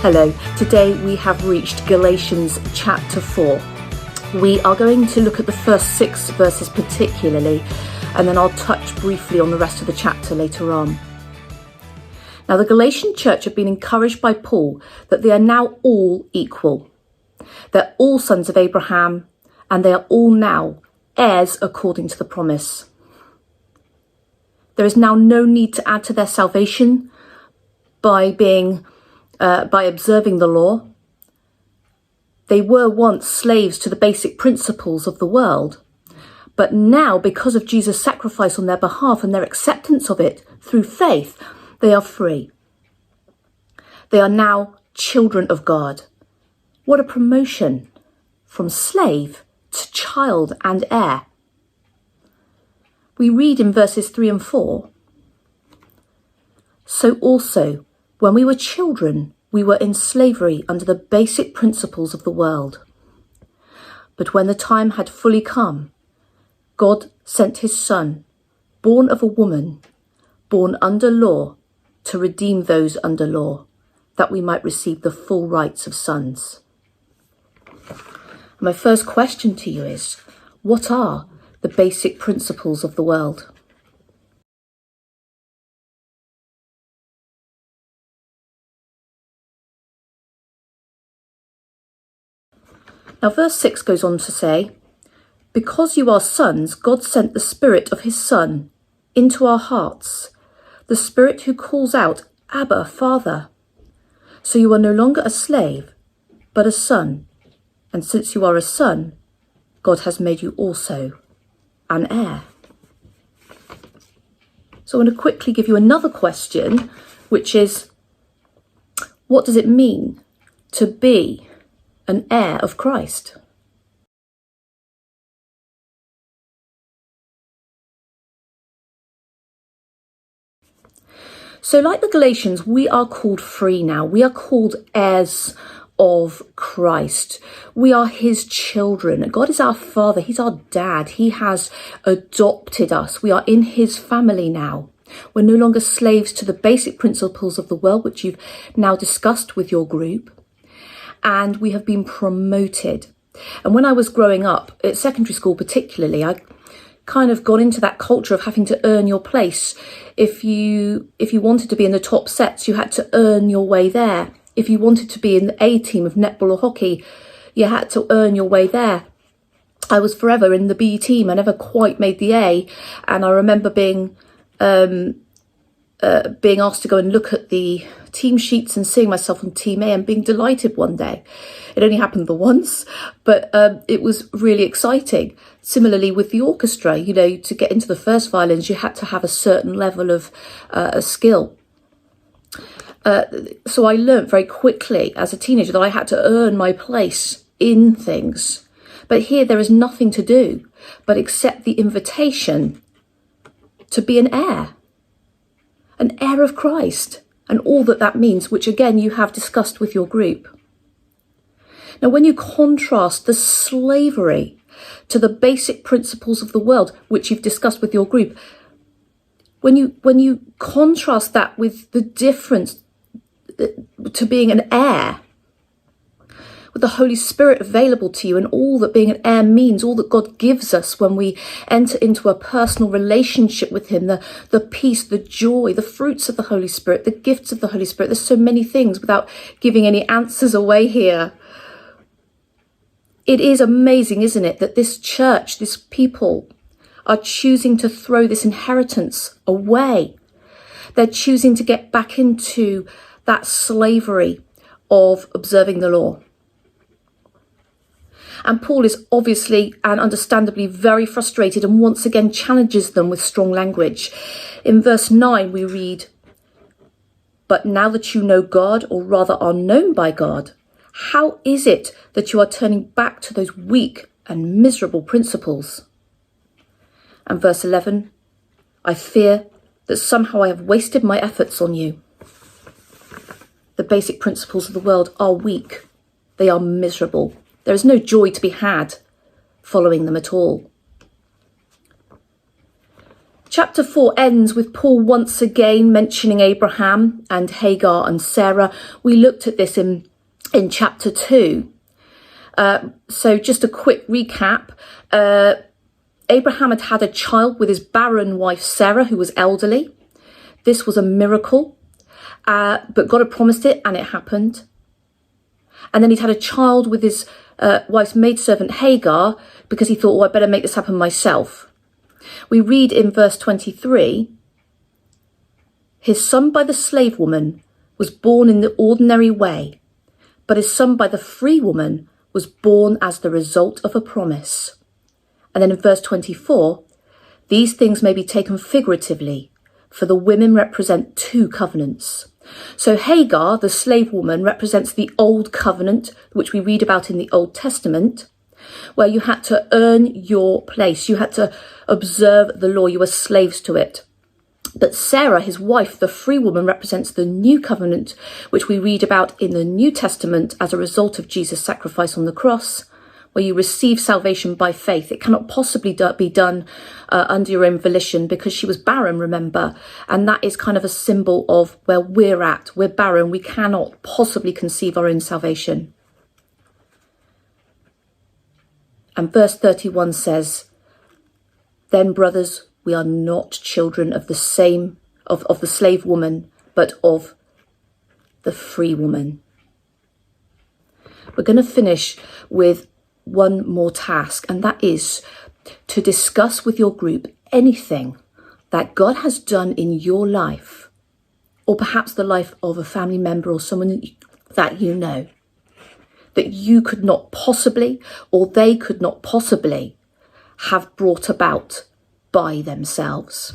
Hello, today we have reached Galatians chapter 4. We are going to look at the first 6 verses particularly, and then I'll touch briefly on the rest of the chapter later on. Now, the Galatian church have been encouraged by Paul that they are now all equal. They're all sons of Abraham, and they are all now heirs according to the promise. There is now no need to add to their salvation by observing the law. They were once slaves to the basic principles of the world, but now, because of Jesus' sacrifice on their behalf and their acceptance of it through faith, they are free. They are now children of God. What a promotion from slave to child and heir. We read in verses 3 and 4, "So also, when we were children, we were in slavery under the basic principles of the world. But when the time had fully come, God sent his Son, born of a woman, born under law, to redeem those under law, that we might receive the full rights of sons." My first question to you is, what are the basic principles of the world? Now, verse 6 goes on to say, "Because you are sons, God sent the Spirit of his Son into our hearts, the Spirit who calls out, 'Abba, Father.' So you are no longer a slave, but a son. And since you are a son, God has made you also an heir." So I want to quickly give you another question, which is, what does it mean to be an heir of Christ? So like the Galatians, we are called free now. We are called heirs of Christ. We are his children. God is our father. He's our dad. He has adopted us. We are in his family now. We're no longer slaves to the basic principles of the world, which you've now discussed with your group. And we have been promoted. And when I was growing up, at secondary school particularly, I kind of got into that culture of having to earn your place. If you wanted to be in the top sets, you had to earn your way there. If you wanted to be in the A team of netball or hockey, you had to earn your way there. I was forever in the B team. I never quite made the A. And I remember being asked to go and look at the team sheets and seeing myself on team A and being delighted one day. It only happened the once, but it was really exciting. Similarly with the orchestra, to get into the first violins, you had to have a certain level of skill. So I learned very quickly as a teenager that I had to earn my place in things. But here there is nothing to do but accept the invitation to be an heir of Christ, and all that means, which again you have discussed with your group. Now, when you contrast the slavery to the basic principles of the world, which you've discussed with your group, when you contrast that with the difference to being an heir, with the Holy Spirit available to you and all that being an heir means, all that God gives us when we enter into a personal relationship with him, the peace, the joy, the fruits of the Holy Spirit, the gifts of the Holy Spirit. There's so many things without giving any answers away here. It is amazing, isn't it, that this church, this people are choosing to throw this inheritance away. They're choosing to get back into that slavery of observing the law. And Paul is obviously and understandably very frustrated and once again challenges them with strong language. In verse 9 we read, "But now that you know God, or rather are known by God, how is it that you are turning back to those weak and miserable principles?" And verse 11, "I fear that somehow I have wasted my efforts on you." The basic principles of the world are weak. They are miserable. There is no joy to be had following them at all. Chapter 4 ends with Paul once again mentioning Abraham and Hagar and Sarah. We looked at this in chapter 2. So just a quick recap. Abraham had had a child with his barren wife Sarah, who was elderly. This was a miracle, but God had promised it and it happened. And then he'd had a child with his wife's maidservant Hagar, because he thought, I better make this happen myself. We read in verse 23, his son by the slave woman was born in the ordinary way, but his son by the free woman was born as the result of a promise. And then in verse 24, these things may be taken figuratively, for the women represent two covenants. So Hagar, the slave woman, represents the old covenant, which we read about in the Old Testament, where you had to earn your place. You had to observe the law. You were slaves to it. But Sarah, his wife, the free woman, represents the new covenant, which we read about in the New Testament as a result of Jesus' sacrifice on the cross, where you receive salvation by faith. It cannot possibly be done under your own volition, because she was barren, remember, and that is kind of a symbol of where we're at. We're barren. We cannot possibly conceive our own salvation. And verse 31 says, then, brothers, we are not children of the slave woman, but of the free woman. We're going to finish with one more task, and that is to discuss with your group anything that God has done in your life, or perhaps the life of a family member or someone that you know, that you could not possibly, or they could not possibly have brought about by themselves.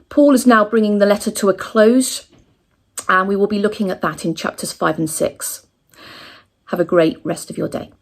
Paul is now bringing the letter to a close, and we will be looking at that in chapters 5 and 6. Have a great rest of your day.